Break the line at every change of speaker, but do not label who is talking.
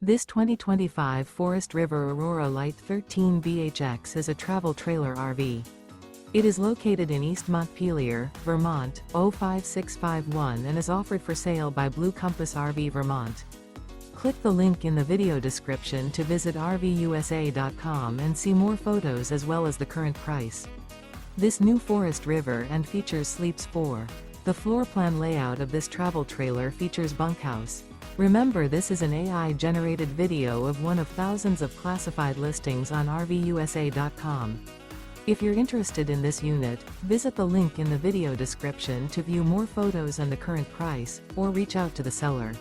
This 2025 Forest River Aurora Light 13 BHX is a travel trailer RV. It is located in East Montpelier, Vermont, 05651 and is offered for sale by Blue Compass RV Vermont. Click the link in the video description to visit RVUSA.com and see more photos as well as the current price. This new Forest River and features sleeps 4. The floor plan layout of this travel trailer features bunkhouse. Remember, this is an AI-generated video of one of thousands of classified listings on RVUSA.com. If you're interested in this unit, visit the link in the video description to view more photos and the current price, or reach out to the seller.